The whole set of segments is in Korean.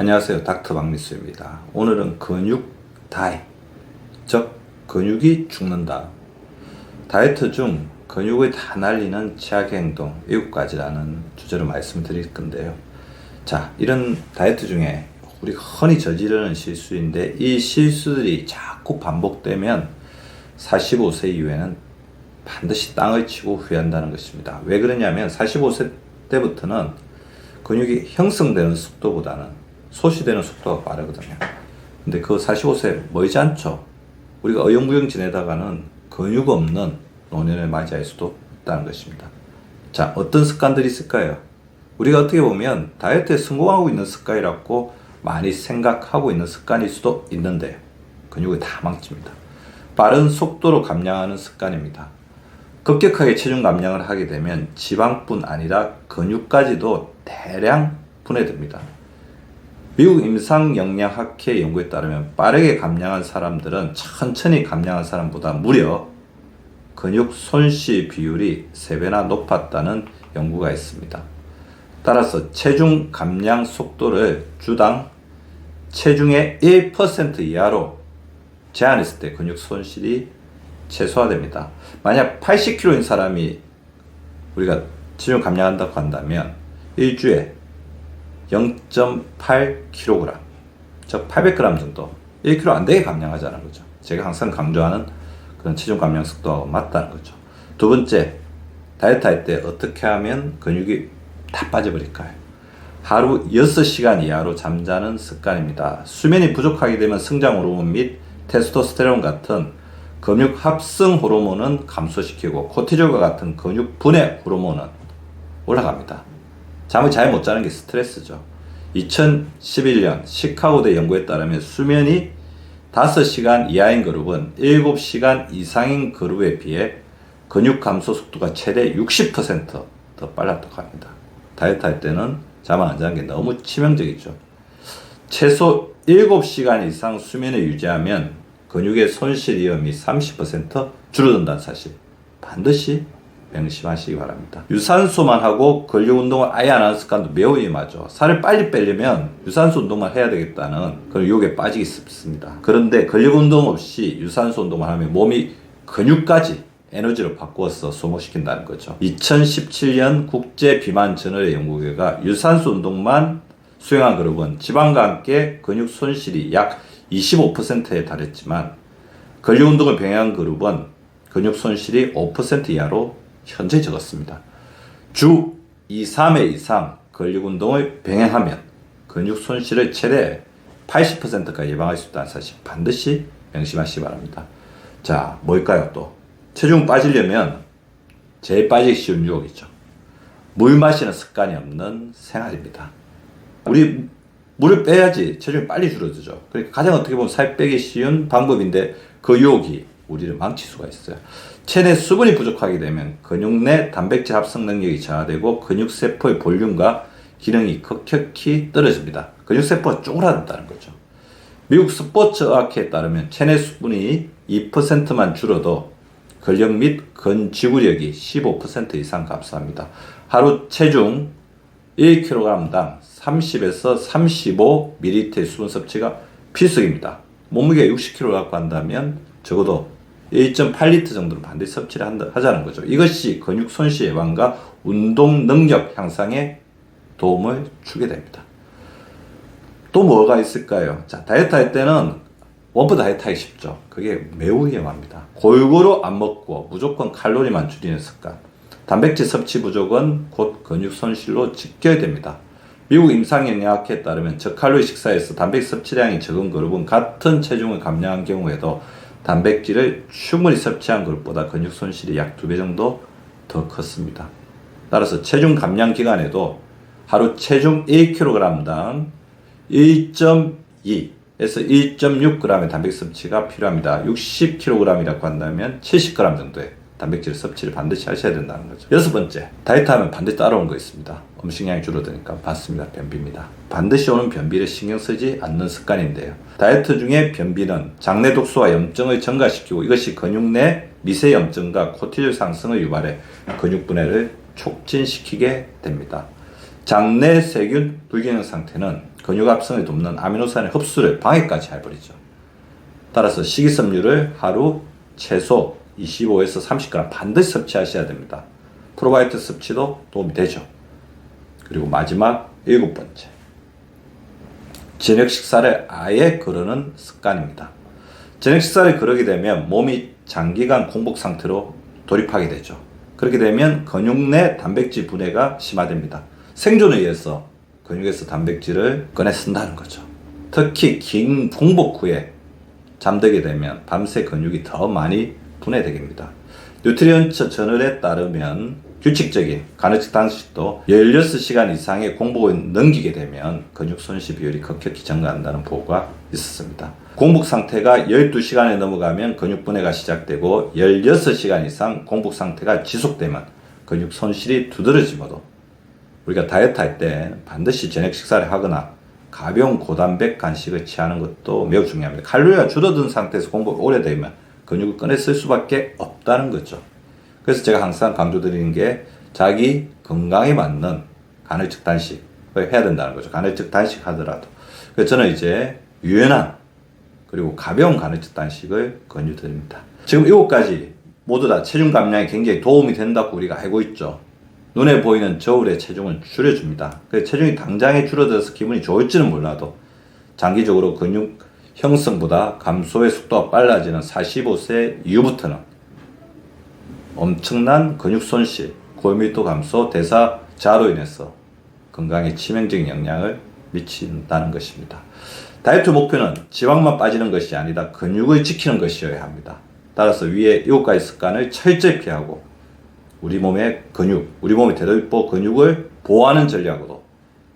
안녕하세요. 닥터 박미수입니다. 오늘은 근육 다이, 즉 근육이 죽는다. 다이어트 중 근육을 다 날리는 최악의 행동 7가지라는 주제로 말씀을 드릴 건데요. 자, 이런 다이어트 중에 우리 흔히 저지르는 실수인데 이 실수들이 자꾸 반복되면 45세 이후에는 반드시 땅을 치고 후회한다는 것입니다. 왜 그러냐면 45세 때부터는 근육이 형성되는 속도보다는 소실되는 속도가 빠르거든요. 근데 그 45세 멀지 않죠. 우리가 어영부영 지내다가는 근육 없는 노년을 맞이할 수도 있다는 것입니다. 자, 어떤 습관들이 있을까요? 우리가 어떻게 보면 다이어트에 성공하고 있는 습관이라고 많이 생각하고 있는 습관일 수도 있는데 근육을 다 망칩니다. 빠른 속도로 감량하는 습관입니다. 급격하게 체중 감량을 하게 되면 지방뿐 아니라 근육까지도 대량 분해됩니다. 미국 임상영양학회 연구에 따르면 빠르게 감량한 사람들은 천천히 감량한 사람보다 무려 근육 손실 비율이 3배나 높았다는 연구가 있습니다. 따라서 체중 감량 속도를 주당 체중의 1% 이하로 제한했을 때 근육 손실이 최소화됩니다. 만약 80kg인 사람이 우리가 체중 감량한다고 한다면 일주에 0.8kg, 즉 800g 정도, 1kg 안 되게 감량하자는 거죠. 제가 항상 강조하는 그런 체중 감량 속도하고 맞다는 거죠. 두 번째, 다이어트 할 때 어떻게 하면 근육이 다 빠져버릴까요? 하루 6시간 이하로 잠자는 습관입니다. 수면이 부족하게 되면 성장 호르몬 및 테스토스테론 같은 근육 합성 호르몬은 감소시키고 코티졸과 같은 근육 분해 호르몬은 올라갑니다. 잠을 잘 못 자는 게 스트레스죠. 2011년 시카고대 연구에 따르면 수면이 5시간 이하인 그룹은 7시간 이상인 그룹에 비해 근육 감소 속도가 최대 60% 더 빨랐다고 합니다. 다이어트 할 때는 잠 안 자는 게 너무 치명적이죠. 최소 7시간 이상 수면을 유지하면 근육의 손실 위험이 30% 줄어든다는 사실 반드시 명심하시기 바랍니다. 유산소만 하고 근력 운동을 아예 안 하는 습관도 매우 위험하죠. 살을 빨리 빼려면 유산소 운동만 해야 되겠다는 그런 유혹에 빠지기 쉽습니다. 그런데 근력 운동 없이 유산소 운동만 하면 몸이 근육까지 에너지로 바꾸어서 소모시킨다는 거죠. 2017년 국제 비만 저널의 연구결과 유산소 운동만 수행한 그룹은 지방과 함께 근육 손실이 약 25%에 달했지만 근력 운동을 병행한 그룹은 근육 손실이 5% 이하로 현재 적었습니다. 주 2, 3회 이상 근력 운동을 병행하면 근육 손실을 최대 80%까지 예방할 수 있다는 사실 반드시 명심하시기 바랍니다. 자, 뭘까요 또? 체중 빠지려면 제일 빠지기 쉬운 유혹이죠. 물 마시는 습관이 없는 생활입니다. 우리 물을 빼야지 체중이 빨리 줄어들죠. 그러니까 가장 어떻게 보면 살 빼기 쉬운 방법인데 그 유혹이 우리를 망칠 수가 있어요. 체내 수분이 부족하게 되면 근육 내 단백질 합성 능력이 저하되고 근육세포의 볼륨과 기능이 급격히 떨어집니다. 근육세포가 쪼그라든다는 거죠. 미국 스포츠의학회에 따르면 체내 수분이 2%만 줄어도 근력 및 근지구력이 15% 이상 감소합니다. 하루 체중 1kg당 30에서 35ml의 수분 섭취가 필수입니다. 몸무게가 60kg라고 한다면 적어도 1.8리터 정도는 반드시 섭취를 하자는 거죠. 이것이 근육 손실 예방과 운동 능력 향상에 도움을 주게 됩니다. 또 뭐가 있을까요? 자, 다이어트 할 때는 원푸드 다이어트 하기 쉽죠. 그게 매우 위험합니다. 골고루 안 먹고 무조건 칼로리만 줄이는 습관. 단백질 섭취 부족은 곧 근육 손실로 직결됩니다. 미국 임상영양학회에 따르면 저칼로리 식사에서 단백질 섭취량이 적은 그룹은 같은 체중을 감량한 경우에도 단백질을 충분히 섭취한 그룹보다 근육 손실이 약 2배 정도 더 컸습니다. 따라서 체중 감량 기간에도 하루 체중 1kg당 1.2에서 1.6g의 단백질 섭취가 필요합니다. 60kg이라고 한다면 70g 정도의 단백질 섭취를 반드시 하셔야 된다는 거죠. 6번째, 다이어트 하면 반드시 따라오는 거 있습니다. 음식량이 줄어드니까 맞습니다. 변비입니다. 반드시 오는 변비를 신경 쓰지 않는 습관인데요. 다이어트 중에 변비는 장내 독소와 염증을 증가시키고 이것이 근육 내 미세 염증과 코티졸 상승을 유발해 근육 분해를 촉진시키게 됩니다. 장내 세균 불균형 상태는 근육 합성을 돕는 아미노산의 흡수를 방해까지 해버리죠. 따라서 식이섬유를 하루 최소 25에서 30g 반드시 섭취하셔야 됩니다. 프로바이오틱 섭취도 도움이 되죠. 그리고 마지막 7번째. 저녁 식사를 아예 거르는 습관입니다. 저녁 식사를 거르게 되면 몸이 장기간 공복 상태로 돌입하게 되죠. 그렇게 되면 근육 내 단백질 분해가 심화됩니다. 생존을 위해서 근육에서 단백질을 꺼내 쓴다는 거죠. 특히 긴 공복 후에 잠들게 되면 밤새 근육이 더 많이 분해되게 됩니다. 뉴트리언츠 저널에 따르면 규칙적인 간헐적 단식도 16시간 이상의 공복을 넘기게 되면 근육 손실 비율이 급격히 증가한다는 보고가 있었습니다. 공복 상태가 12시간에 넘어가면 근육 분해가 시작되고 16시간 이상 공복 상태가 지속되면 근육 손실이 두드러지므로 우리가 다이어트 할 때 반드시 저녁 식사를 하거나 가벼운 고단백 간식을 취하는 것도 매우 중요합니다. 칼로리가 줄어든 상태에서 공복이 오래되면 근육을 꺼내 쓸 수밖에 없다는 거죠. 그래서 제가 항상 강조드리는 게 자기 건강에 맞는 간헐적 단식을 해야 된다는 거죠. 간헐적 단식 하더라도. 그래서 저는 이제 유연한 그리고 가벼운 간헐적 단식을 권유드립니다. 지금 7가지 모두 다 체중 감량에 굉장히 도움이 된다고 우리가 알고 있죠. 눈에 보이는 저울의 체중을 줄여줍니다. 그래서 체중이 당장에 줄어들어서 기분이 좋을지는 몰라도 장기적으로 근육 형성보다 감소의 속도가 빨라지는 45세 이후부터는 엄청난 근육 손실, 골밀도 감소, 대사 저하로 인해서 건강에 치명적인 영향을 미친다는 것입니다. 다이어트 목표는 지방만 빠지는 것이 아니다 근육을 지키는 것이어야 합니다. 따라서 위에 7가지 습관을 철저히 피하고 우리 몸의 근육, 우리 몸의 대돌보 근육을 보호하는 전략으로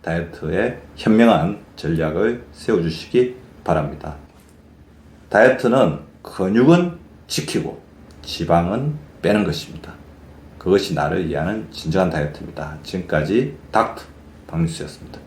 다이어트에 현명한 전략을 세워주시기 바랍니다. 다이어트는 근육은 지키고 지방은 빼는 것입니다. 그것이 나를 이해하는 진정한 다이어트입니다. 지금까지 닥터 박민수였습니다.